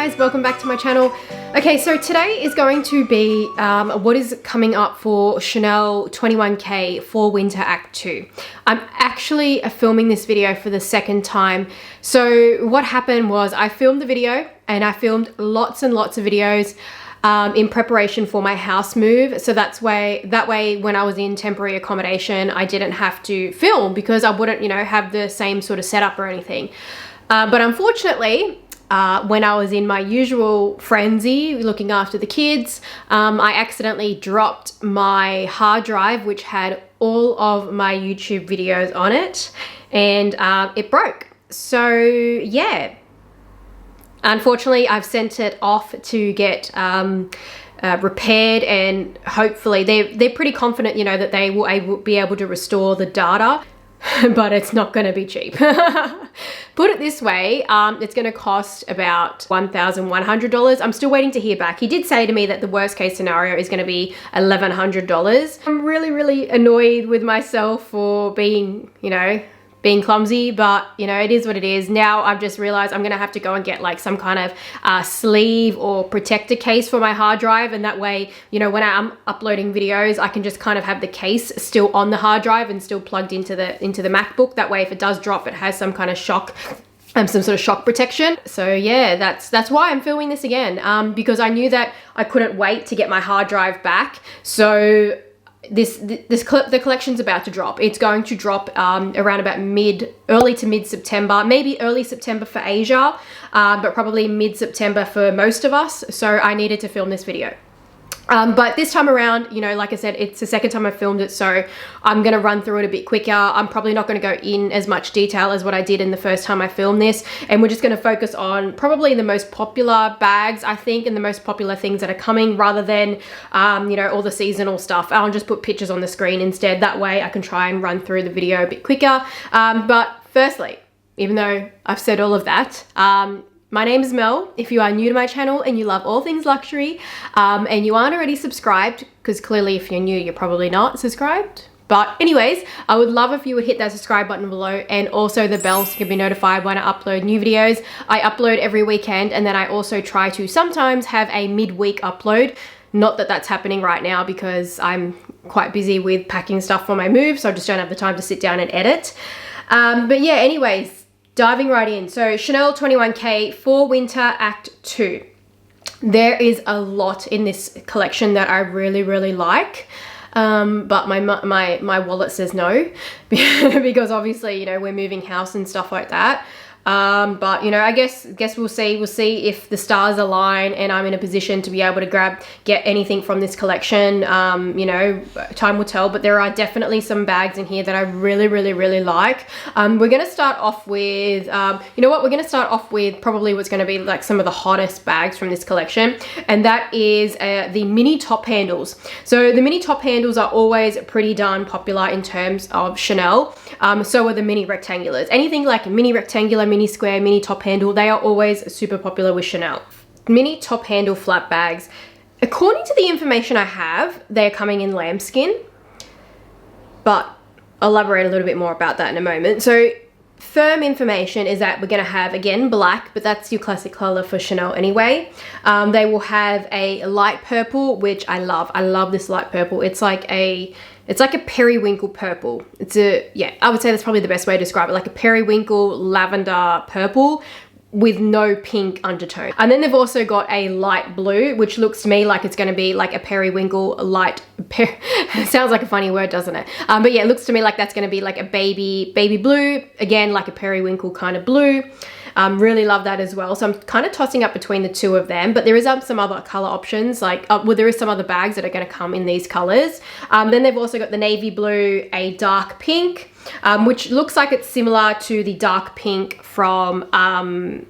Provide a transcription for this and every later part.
guys, welcome back to my channel. Okay, so today is going to be what is coming up for Chanel 21K for Winter Act 2. I'm actually filming this video for the second time. So what happened was I filmed the video and I filmed lots and lots of videos in preparation for my house move. So that way when I was in temporary accommodation, I didn't have to film because I wouldn't, you know, have the same sort of setup or anything. But unfortunately, when I was in my usual frenzy looking after the kids, I accidentally dropped my hard drive, which had all of my YouTube videos on it, and it broke. So yeah, unfortunately I've sent it off to get repaired, and hopefully they're pretty confident, you know, that they will be able to restore the data. But it's not going to be cheap. Put it this way, it's going to cost about $1,100. I'm still waiting to hear back. He did say to me that the worst case scenario is going to be $1,100. I'm really annoyed with myself for being, you know, being clumsy, but you know, it is what it is. Now I've just realized I'm gonna have to go and get like some kind of sleeve or protector case for my hard drive, and that way, you know, when I'm uploading videos, I can just kind of have the case still on the hard drive and still plugged into the MacBook. That way, if it does drop, it has some kind of shock, some sort of shock protection. So yeah, that's why I'm filming this again, because I knew that I couldn't wait to get my hard drive back. So the collection's about to drop. It's going to drop around about early to mid September, maybe early September for Asia, but probably mid September for most of us. So I needed to film this video. But this time around, you know, like I said, it's the second time I filmed it, so I'm going to run through it a bit quicker. I'm probably not going to go in as much detail as what I did in the first time I filmed this, and we're just going to focus on probably the most popular bags, I think, and the most popular things that are coming, rather than, you know, all the seasonal stuff. I'll just put pictures on the screen instead. That way I can try and run through the video a bit quicker. But firstly, even though I've said all of that, my name is Mel. If you are new to my channel and you love all things luxury, and you aren't already subscribed, because clearly if you're new, you're probably not subscribed. But anyways, I would love if you would hit that subscribe button below, and also the bell so you can be notified when I upload new videos. I upload every weekend, and then I also try to sometimes have a midweek upload. Not that that's happening right now because I'm quite busy with packing stuff for my move, so I just don't have the time to sit down and edit. But yeah, anyways, diving right in. So Chanel 21K for Winter Act 2. There is a lot in this collection that I really like. But my wallet says no, because obviously, you know, we're moving house and stuff like that. But you know, I guess we'll see if the stars align and I'm in a position to be able to get anything from this collection. You know, time will tell, but there are definitely some bags in here that I really like. We're gonna start off with, you know what, we're gonna start off with probably what's gonna be like some of the hottest bags from this collection, and that is the mini top handles. So the mini top handles are always pretty darn popular in terms of Chanel. So are the mini rectangulars. Anything like mini rectangular, mini square, mini top handle, they are always super popular with Chanel. Mini top handle flat bags, according to the information I have, they're coming in lambskin, but I'll elaborate a little bit more about that in a moment. So firm information is that we're going to have, again, black, but that's your classic color for Chanel anyway. They will have a light purple, which I love this light purple. It's like a periwinkle purple. Yeah, I would say that's probably the best way to describe it, like a periwinkle lavender purple with no pink undertone. And then they've also got a light blue, which looks to me like it's going to be like a periwinkle light, sounds like a funny word, doesn't it? But yeah, it looks to me like that's going to be like a baby blue, again, like a periwinkle kind of blue. Really love that as well. So I'm kind of tossing up between the two of them, but there is some other color options, like, well, there is some other bags that are going to come in these colors. Then they've also got the navy blue, a dark pink, which looks like it's similar to the dark pink from,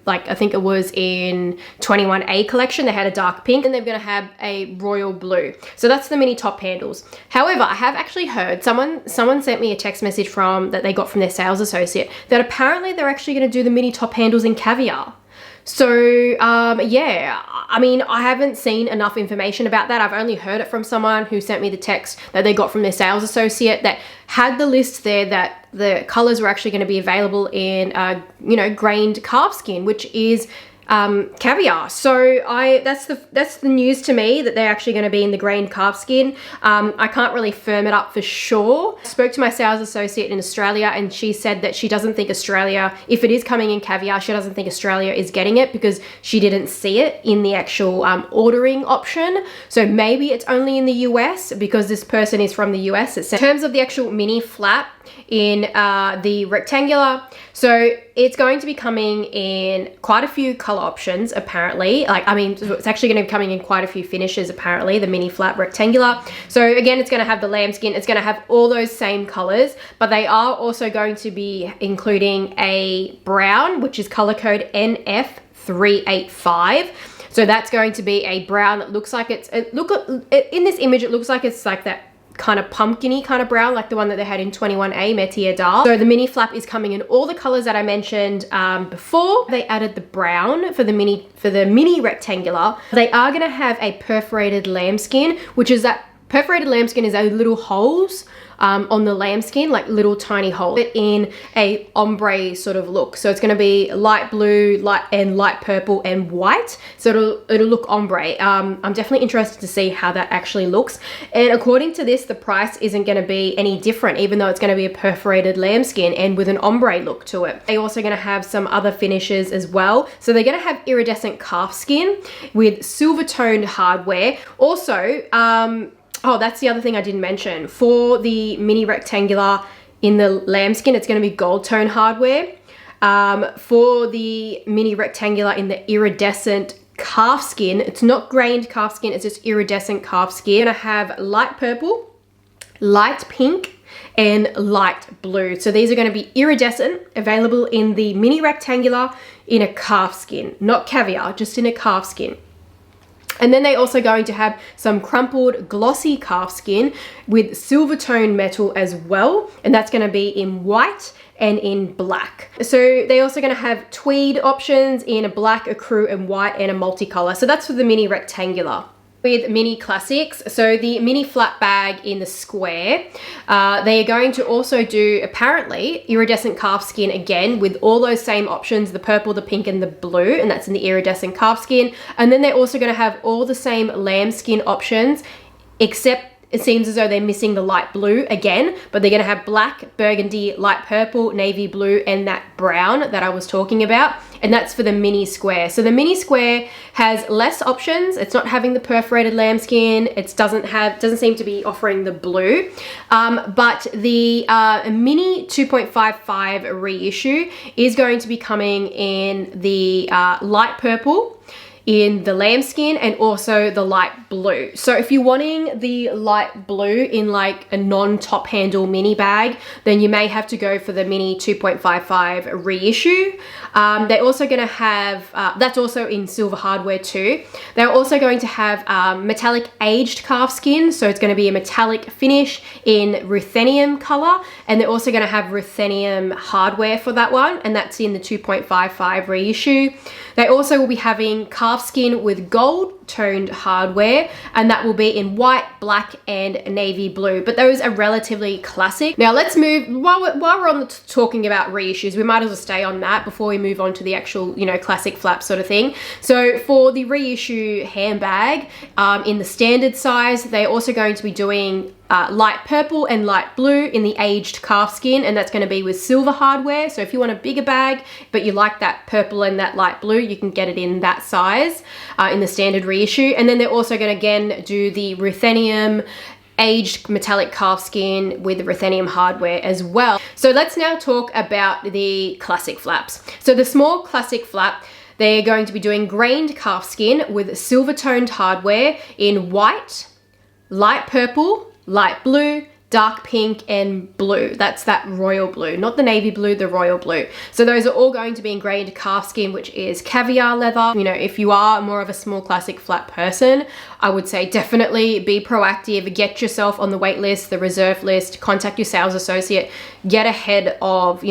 like, I think it was in 21A collection. They had a dark pink, and they're going to have a royal blue. So that's the mini top handles. However, I have actually heard someone sent me a text message that they got from their sales associate, that apparently they're actually going to do the mini top handles in caviar. So yeah, I mean, I haven't seen enough information about that. I've only heard it from someone who sent me the text that they got from their sales associate that had the list there that the colors were actually going to be available in, you know, grained calfskin, which is caviar. So that's the news to me, that they're actually going to be in the grained calfskin. I can't really firm it up for sure. I spoke to my sales associate in Australia, and she said that she doesn't think Australia, if it is coming in caviar, she doesn't think Australia is getting it because she didn't see it in the actual ordering option. So maybe it's only in the US because this person is from the US. In terms of the actual mini flap in the rectangular, so it's going to be coming in quite a few color options apparently. It's actually going to be coming in quite a few finishes apparently, the mini flap rectangular. So again, it's going to have the lambskin, it's going to have all those same colors, but they are also going to be including a brown, which is color code NF385. So that's going to be a brown that looks like in this image, it looks like it's like that kind of pumpkin-y kind of brown, like the one that they had in 21A Métier d'Art. So the mini flap is coming in all the colors that I mentioned before. They added the brown for the mini rectangular. They are going to have a perforated lambskin, which is that perforated lambskin is a little holes on the lambskin, like little tiny holes, in a ombre sort of look. So it's going to be light blue, light purple and white. So it'll look ombre. I'm definitely interested to see how that actually looks. And according to this, the price isn't going to be any different, even though it's going to be a perforated lambskin and with an ombre look to it. They're also going to have some other finishes as well. So they're going to have iridescent calfskin with silver toned hardware. Also, oh, that's the other thing I didn't mention. For the mini rectangular in the lambskin, it's going to be gold tone hardware. For the mini rectangular in the iridescent calfskin, it's not grained calfskin, it's just iridescent calfskin. Going to have light purple, light pink, and light blue. So these are going to be iridescent, available in the mini rectangular in a calfskin, not caviar, just in a calfskin. And then they're also going to have some crumpled glossy calfskin with silver tone metal as well. And that's going to be in white and in black. So they're also going to have tweed options in a black, ecru, and white, and a multicolor. So that's for the mini rectangular. With mini classics, so the mini flat bag in the square, they are going to also do apparently iridescent calfskin again with all those same options, the purple, the pink, and the blue, and that's in the iridescent calfskin. And then they're also going to have all the same lambskin options, except it seems as though they're missing the light blue again, but they're going to have black, burgundy, light purple, navy blue, and that brown that I was talking about. And that's for the mini square. So the mini square has less options. It's not having the perforated lambskin. It doesn't seem to be offering the blue. But the mini 2.55 reissue is going to be coming in the light purple, in the lambskin, and also the light blue. So if you're wanting the light blue in like a non-top handle mini bag, then you may have to go for the mini 2.55 reissue. They're also going to have, that's also in silver hardware too. They're also going to have metallic aged calfskin. So it's going to be a metallic finish in ruthenium color. And they're also going to have ruthenium hardware for that one. And that's in the 2.55 reissue. They also will be having calfskin with gold toned hardware, and that will be in white, black, and navy blue. But those are relatively classic. Now let's move, while we're on talking about reissues, we might as well stay on that before we move on to the actual, classic flap sort of thing. So for the reissue handbag, in the standard size, they're also going to be doing light purple and light blue in the aged calfskin, and that's going to be with silver hardware. So if you want a bigger bag but you like that purple and that light blue, you can get it in that size in the standard reissue. And then they're also going to again do the ruthenium aged metallic calfskin with the ruthenium hardware as well. So let's now talk about the classic flaps. So the small classic flap, they're going to be doing grained calfskin with silver toned hardware in white, light purple, light blue, dark pink, and blue. That's that royal blue, not the navy blue, the royal blue. So those are all going to be ingrained calfskin, which is caviar leather. If you are more of a small classic flat person, I would say definitely be proactive, get yourself on the wait list, the reserve list, contact your sales associate, get ahead of,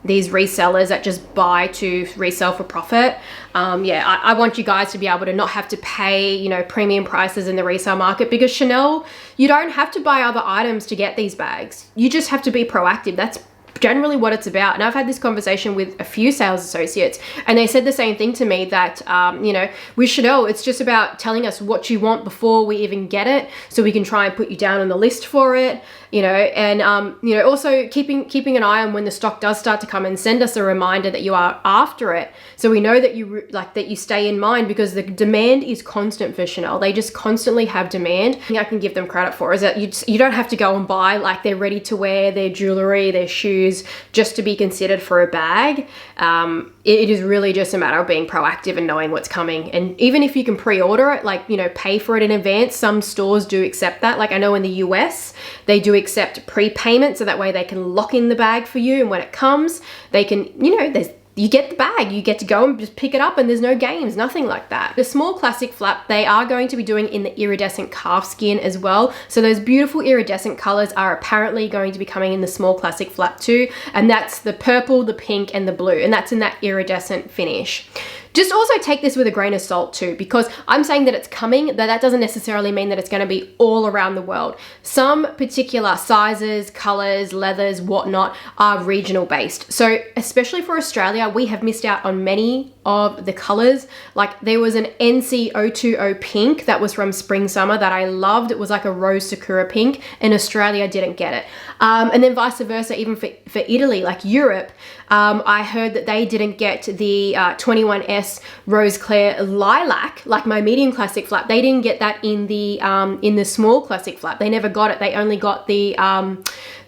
these resellers that just buy to resell for profit. I want you guys to be able to not have to pay, premium prices in the resale market, because Chanel, you don't have to buy other items to get these bags. You just have to be proactive. That's generally what it's about. And I've had this conversation with a few sales associates, and they said the same thing to me, that you know, with Chanel, it's just about telling us what you want before we even get it, so we can try and put you down on the list for it, you know. And you know, also keeping an eye on when the stock does start to come, and send us a reminder that you are after it, so we know that you stay in mind, because the demand is constant for Chanel. They just constantly have demand. The thing I can give them credit for is that you don't have to go and buy like their ready to wear, their jewelry, their shoes just to be considered for a bag. It is really just a matter of being proactive and knowing what's coming. And even if you can pre-order it, like, you know, pay for it in advance, some stores do accept that. Like I know in the US, they do accept prepayment, so that way they can lock in the bag for you, and when it comes, they can, you know, you get the bag, you get to go and just pick it up, and there's no games, nothing like that. The small classic flap, they are going to be doing in the iridescent calfskin as well. So those beautiful iridescent colors are apparently going to be coming in the small classic flap too. And that's the purple, the pink, and the blue. And that's in that iridescent finish. Just also take this with a grain of salt too, because I'm saying that it's coming, that doesn't necessarily mean that it's going to be all around the world. Some particular sizes, colors, leathers, whatnot are regional based. So especially for Australia, we have missed out on many of the colors. Like there was an NC020 pink that was from Spring Summer that I loved. It was like a rose sakura pink, and Australia didn't get it. And then vice versa, even for Italy, like Europe, I heard that they didn't get the 21S Rose Claire Lilac, like my medium classic flap. They didn't get that in the small classic flap. They never got it. They only got the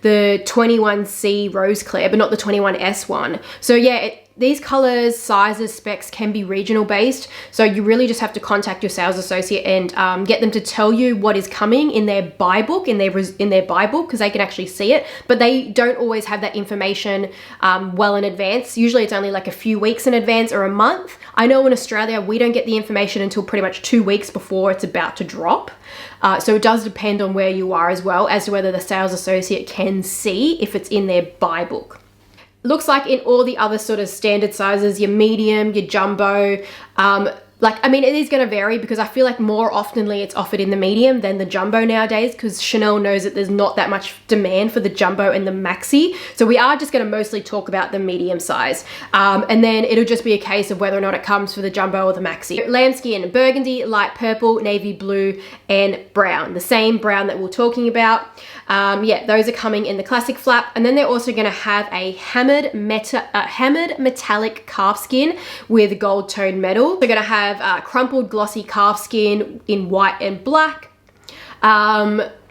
21C Rose Claire, but not the 21S one. So yeah, these colors, sizes, specs can be regional based. So you really just have to contact your sales associate and get them to tell you what is coming in their buy book, in their buy book, because they can actually see it, but they don't always have that information well in advance. Usually it's only like a few weeks in advance or a month. I know in Australia, we don't get the information until pretty much 2 weeks before it's about to drop. So it does depend on where you are as well, as to whether the sales associate can see if it's in their buy book. Looks like in all the other sort of standard sizes, your medium, your jumbo, like, I mean, it is going to vary, because I feel like more oftenly it's offered in the medium than the jumbo nowadays, because Chanel knows that there's not that much demand for the jumbo and the maxi. So we are just going to mostly talk about the medium size. And then it'll just be a case of whether or not it comes for the jumbo or the maxi. Lambskin, burgundy, light purple, navy blue, and brown. The same brown that we're talking about. Yeah, those are coming in the classic flap. And then they're also going to have a hammered metallic calfskin with gold tone metal. They're going to have crumpled glossy calfskin in white and black.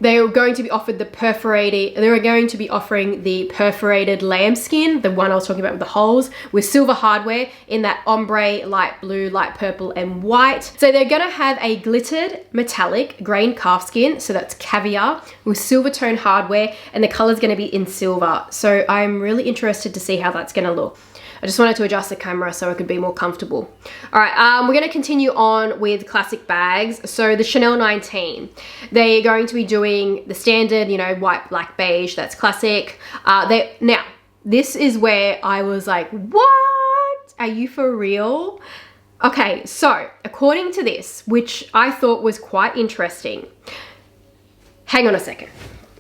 They are going to be offered they're going to be offering the perforated lambskin, the one I was talking about with the holes, with silver hardware in that ombre, light blue, light purple, and white. So they're going to have a glittered metallic grain calfskin, so that's caviar, with silver tone hardware, and the color is going to be in silver. So I'm really interested to see how that's going to look. I just wanted to adjust the camera so I could be more comfortable. All right, we're gonna continue on with classic bags. So the Chanel 19, they're going to be doing the standard, you know, white, black, beige, that's classic. Now, this is where I was like, what? Are you for real? Okay, so according to this, which I thought was quite interesting, hang on a second.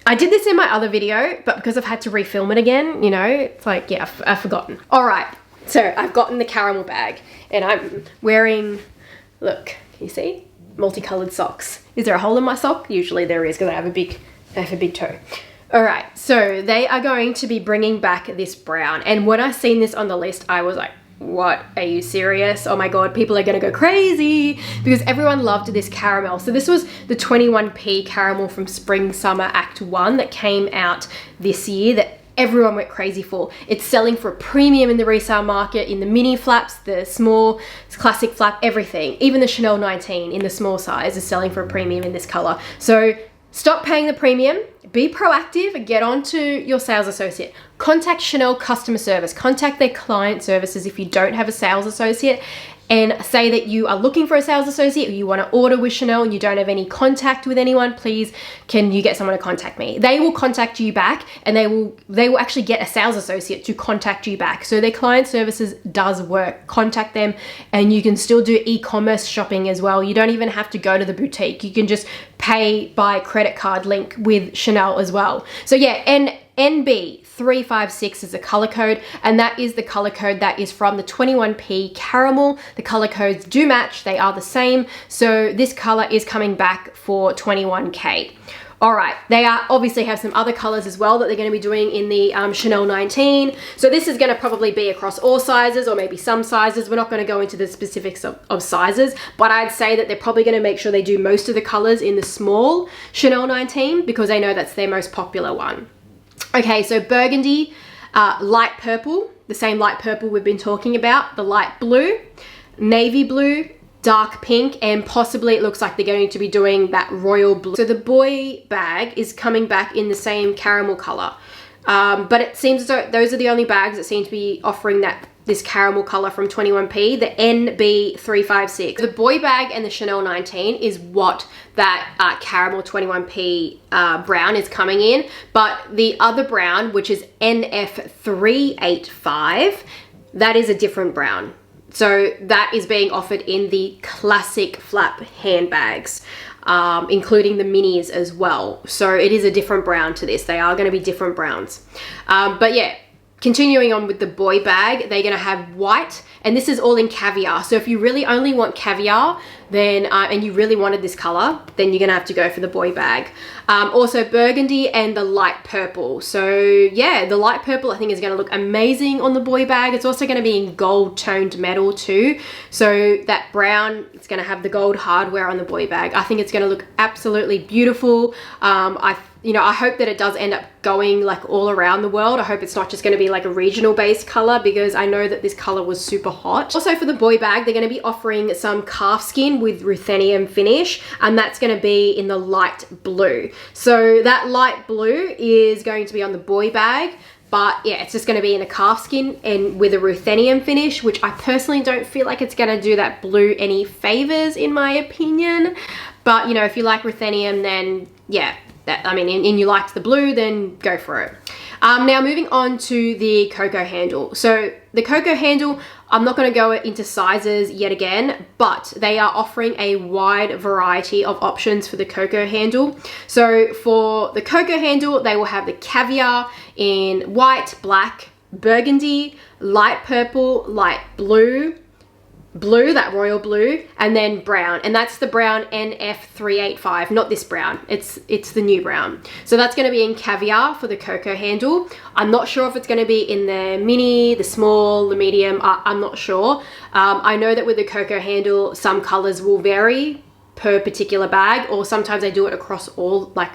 I did this in my other video, but because I've had to refilm it again, you know, it's like, yeah, I've forgotten. All right, so I've gotten the caramel bag, and I'm wearing, look, can you see? Multicolored socks. Is there a hole in my sock? Usually there is, because I have a big toe. All right, so they are going to be bringing back this brown, and when I seen this on the list, I was like, what, are you serious? Oh my god, people are gonna go crazy, because everyone loved this caramel. So this was the 21p caramel from Spring Summer Act 1 that came out this year that everyone went crazy for. It's selling for a premium in the resale market, in the mini flaps, the small classic flap, everything. Even the Chanel 19 in the small size is selling for a premium in this color. So stop paying the premium, be proactive, get on to your sales associate. Contact Chanel customer service, contact their client services if you don't have a sales associate, and say that you are looking for a sales associate, or you want to order with Chanel and you don't have any contact with anyone, please, can you get someone to contact me? They will contact you back, and they will actually get a sales associate to contact you back. So their client services does work. Contact them, and you can still do e-commerce shopping as well. You don't even have to go to the boutique. You can just pay by credit card link with Chanel as well. So yeah, and NB 356 is the color code, and that is the color code that is from the 21p caramel. The color codes do match, they are the same. So this color is coming back for 21k. All right, they obviously have some other colors as well that they're going to be doing in the Chanel 19. So this is going to probably be across all sizes, or maybe some sizes. We're not going to go into the specifics of sizes, but I'd say that they're probably going to make sure they do most of the colors in the small Chanel 19 because they know that's their most popular one. Okay, so burgundy, light purple, the same light purple we've been talking about, the light blue, navy blue, dark pink, and possibly it looks like they're going to be doing that royal blue. So the boy bag is coming back in the same caramel color, but it seems as though those are the only bags that seem to be offering this caramel color from 21p, the NB356. The boy bag and the Chanel 19 is what that caramel 21p brown is coming in, but the other brown, which is NF385, that is a different brown. So that is being offered in the classic flap handbags, including the minis as well. So it is a different brown to this. They are going to be different browns. But yeah, continuing on with the boy bag, they're going to have white, and this is all in caviar. So if you really only want caviar, then and you really wanted this color, then you're going to have to go for the boy bag. Also burgundy and the light purple. So yeah, the light purple I think is going to look amazing on the boy bag. It's also going to be in gold toned metal too. So that brown, it's going to have the gold hardware on the boy bag. I think it's going to look absolutely beautiful. I hope that it does end up going like all around the world. I hope it's not just going to be like a regional based color, because I know that this color was super hot. Also for the boy bag, they're going to be offering some calf skin with ruthenium finish, and that's going to be in the light blue. So that light blue is going to be on the boy bag, but yeah, it's just going to be in a calf skin and with a ruthenium finish, which I personally don't feel like it's going to do that blue any favors in my opinion. But you know, if you like ruthenium, then yeah, and you liked the blue, then go for it. Now moving on to the Coco handle. So the Coco handle, I'm not going to go into sizes yet again, but they are offering a wide variety of options for the Coco handle. So for the Coco handle, they will have the caviar in white, black, burgundy, light purple, light blue, that royal blue, and then brown, and that's the brown NF385, not this brown, it's the new brown. So that's going to be in caviar for the Coco handle. I'm not sure if it's going to be in the mini, the small, the medium, I'm not sure. I know that with the Coco handle, some colors will vary per particular bag, or sometimes they do it across all like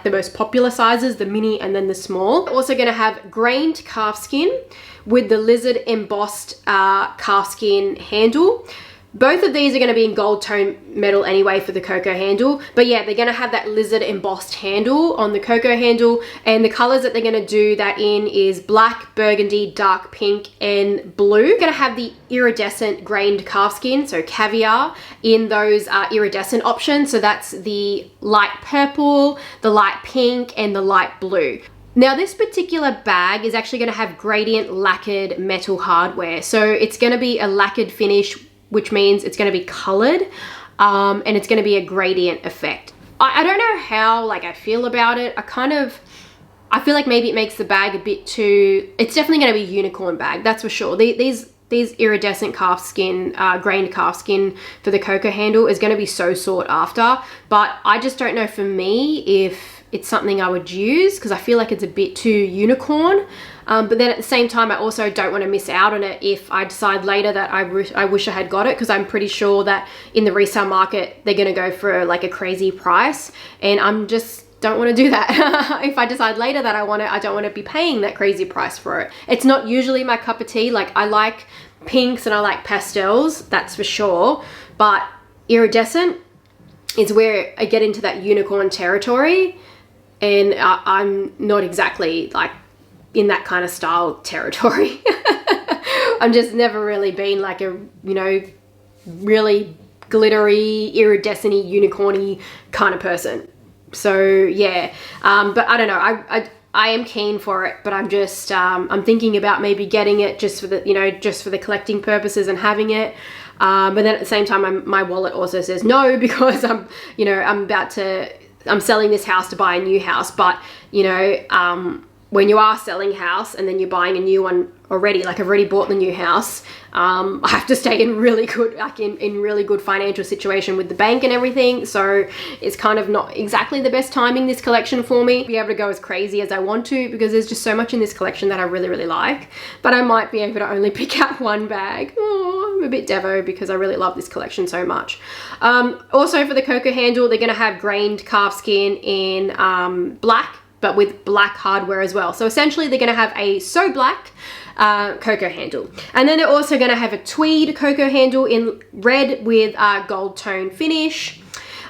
the most popular sizes, the mini and then the small. Also going to have grained calf skin with the lizard embossed calf skin handle. Both of these are going to be in gold tone metal anyway for the Coco handle, but yeah, they're going to have that lizard embossed handle on the Coco handle, and the colors that they're going to do that in is black, burgundy, dark pink, and blue. They're going to have the iridescent grained calf skin, so caviar, in those iridescent options. So that's the light purple, the light pink, and the light blue. Now this particular bag is actually going to have gradient lacquered metal hardware. So it's going to be a lacquered finish, which means it's going to be colored, and it's going to be a gradient effect. I don't know how I feel about it. I feel like maybe it makes the bag a bit too, it's definitely going to be a unicorn bag, that's for sure. These iridescent calf skin, grained calf skin for the Coco handle is going to be so sought after, but I just don't know for me if it's something I would use, because I feel like it's a bit too unicorn. But then at the same time, I also don't want to miss out on it if I decide later that I wish I had got it, because I'm pretty sure that in the resale market, they're going to go for like a crazy price, and I'm just don't want to do that. If I decide later that I want it, I don't want to be paying that crazy price for it. It's not usually my cup of tea. Like, I like pinks and I like pastels, that's for sure, but iridescent is where I get into that unicorn territory, and I'm not exactly like in that kind of style territory. I'm just never really been like a, really glittery, iridescent-y, unicorny kind of person. So yeah, but I don't know, I am keen for it, but I'm just, I'm thinking about maybe getting it just for the, just for the collecting purposes and having it. But then at the same time, my wallet also says no, because I'm selling this house to buy a new house, but when you are selling house and then you're buying a new one already, like I've already bought the new house, I have to stay in really good, like in really good financial situation with the bank and everything. So it's kind of not exactly the best timing, this collection for me, be able to go as crazy as I want to, because there's just so much in this collection that I really, really like. But I might be able to only pick out one bag. Oh, I'm a bit devo because I really love this collection so much. Also for the Coco handle, they're gonna have grained calf skin in black, but with black hardware as well. So essentially they're gonna have a so black Coco handle. And then they're also gonna have a tweed Coco handle in red with gold tone finish.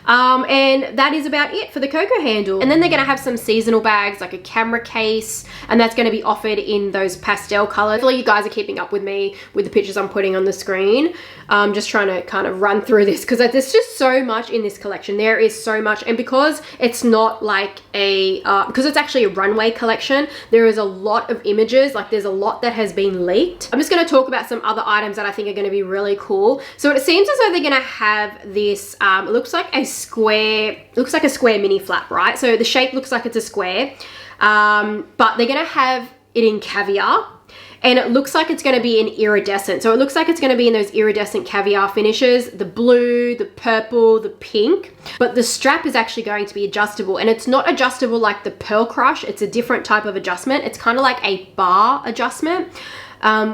And that is about it for the Coco handle. And then they're gonna have some seasonal bags, like a camera case, and that's gonna be offered in those pastel colors. Hopefully you guys are keeping up with me with the pictures I'm putting on the screen. Just trying to kind of run through this because there's just so much in this collection. There is so much, and because it's not like a, because it's actually a runway collection, there is a lot of images, like there's a lot that has been leaked. I'm just gonna talk about some other items that I think are gonna be really cool. So it seems as though they're gonna have this, it looks like a square, looks like a square mini flap, right? So the shape looks like it's a square, but they're gonna have it in caviar, and it looks like it's gonna be in iridescent. So it looks like it's gonna be in those iridescent caviar finishes, the blue, the purple, the pink, but the strap is actually going to be adjustable, and it's not adjustable like the Pearl Crush, it's a different type of adjustment. It's kind of like a bar adjustment.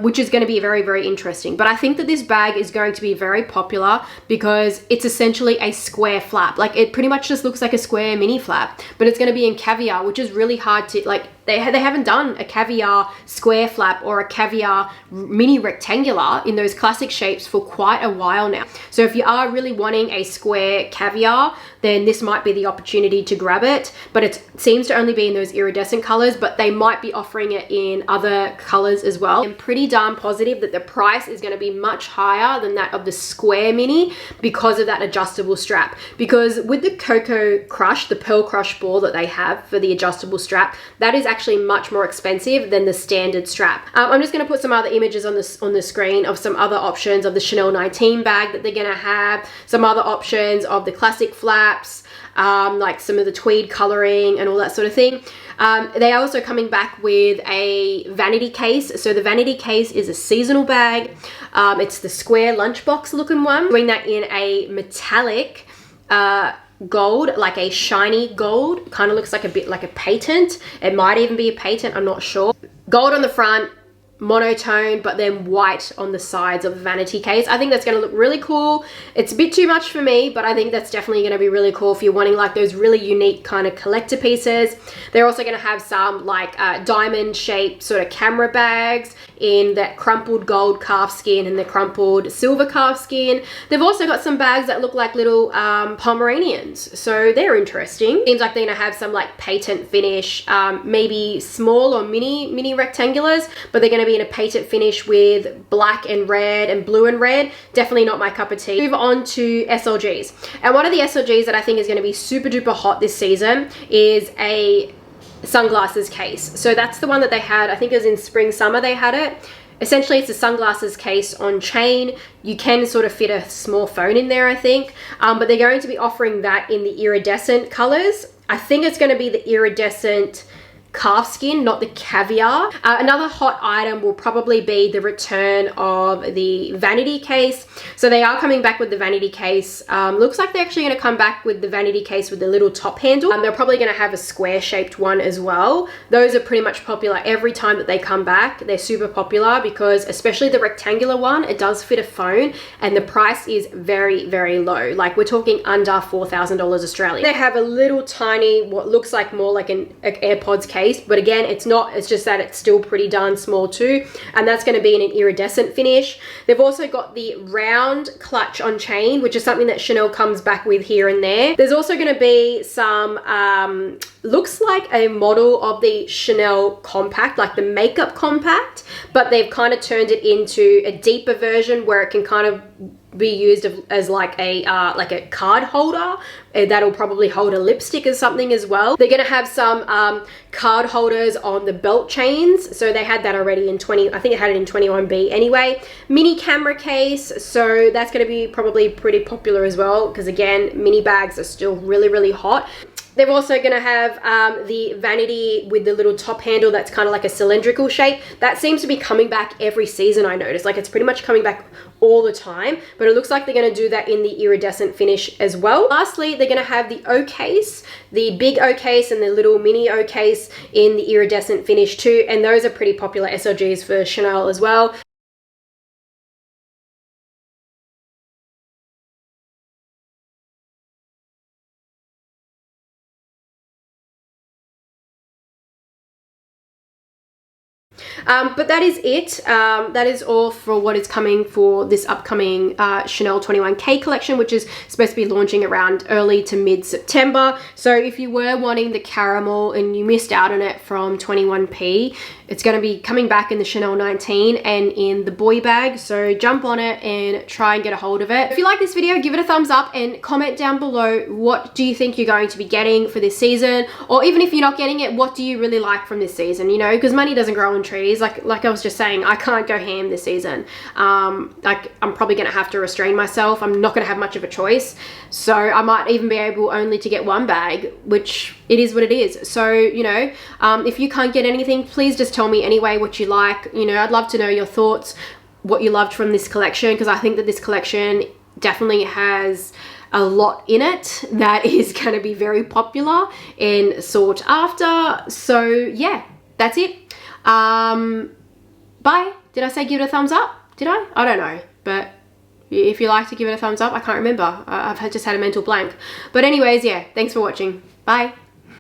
Which is going to be very, very interesting. But I think that this bag is going to be very popular because it's essentially a square flap. Like it pretty much just looks like a square mini flap, but it's going to be in caviar, which is really hard to, like, they haven't done a caviar square flap or a caviar mini rectangular in those classic shapes for quite a while now. So if you are really wanting a square caviar, then this might be the opportunity to grab it. But it seems to only be in those iridescent colors, but they might be offering it in other colors as well. I'm pretty darn positive that the price is going to be much higher than that of the square mini because of that adjustable strap. Because with the Coco Crush, the Pearl Crush ball that they have for the adjustable strap, that is actually much more expensive than the standard strap. I'm just going to put some other images on the screen of some other options of the Chanel 19 bag that they're going to have, some other options of the classic flaps, like some of the tweed coloring and all that sort of thing. They are also coming back with a vanity case. So the vanity case is a seasonal bag. It's the square lunchbox looking one. Doing that in a metallic gold, like a shiny gold, kind of looks like a bit like a patent. It might even be a patent, I'm not sure. Gold on the front, monotone, but then white on the sides of the vanity case. I think that's going to look really cool. It's a bit too much for me, but I think that's definitely going to be really cool if you're wanting like those really unique kind of collector pieces. They're also going to have some like diamond shaped sort of camera bags in that crumpled gold calf skin and the crumpled silver calf skin. They've also got some bags that look like little Pomeranians, so they're interesting. Seems like they're going to have some like patent finish, maybe small or mini rectangulars, but they're going to be in a patent finish with black and red and blue and red. Definitely not my cup of tea. Move on to SLGs. And one of the SLGs that I think is going to be super duper hot this season is a sunglasses case. So that's the one that they had, I think it was in spring summer they had it. Essentially it's a sunglasses case on chain. You can sort of fit a small phone in there, I think, but they're going to be offering that in the iridescent colors. I think it's going to be the iridescent calf skin, not the caviar. Another hot item will probably be the return of the vanity case. So they are coming back with the vanity case. Looks like they're actually going to come back with the vanity case with the little top handle. They're probably going to have a square shaped one as well. Those are pretty much popular every time that they come back. They're super popular because especially the rectangular one, it does fit a phone and the price is very, very low. Like we're talking under $4,000 Australian. They have a little tiny, what looks like more like an AirPods case, but again it's not, it's just that it's still pretty darn small too, and that's going to be in an iridescent finish. They've also got the round clutch on chain, which is something that Chanel comes back with here and there. There's also going to be some looks like a model of the Chanel compact, like the makeup compact, but they've kind of turned it into a deeper version where it can kind of be used as like a card holder. That'll probably hold a lipstick or something as well. They're going to have some card holders on the belt chains. So they had that already in I think it had it in 21B anyway. Mini camera case. So that's going to be probably pretty popular as well because again, mini bags are still really, really hot. They're also going to have the vanity with the little top handle that's kind of like a cylindrical shape. That seems to be coming back every season, I noticed. Like, it's pretty much coming back all the time, but it looks like they're going to do that in the iridescent finish as well. Lastly, they're going to have the O case, the big O case and the little mini O case in the iridescent finish too, and those are pretty popular SLGs for Chanel as well. But that is it. That is all for what is coming for this upcoming Chanel 21K collection, which is supposed to be launching around early to mid-September. So if you were wanting the caramel and you missed out on it from 21P, it's going to be coming back in the Chanel 19 and in the boy bag. So jump on it and try and get a hold of it. If you like this video, give it a thumbs up and comment down below what do you think you're going to be getting for this season, or even if you're not getting it, what do you really like from this season, you know, because money doesn't grow on trees. Like I was just saying, I can't go ham this season. Like, I'm probably going to have to restrain myself. I'm not going to have much of a choice. So I might even be able only to get one bag, which it is what it is. So, you know, if you can't get anything, please just tell me anyway what you like. You know, I'd love to know your thoughts, what you loved from this collection, because I think that this collection definitely has a lot in it that is going to be very popular and sought after. So yeah, that's it. Bye. Did I say give it a thumbs up? Did I? I don't know, but if you like to give it a thumbs up, I can't remember. I've just had a mental blank. But anyways, yeah, thanks for watching. Bye.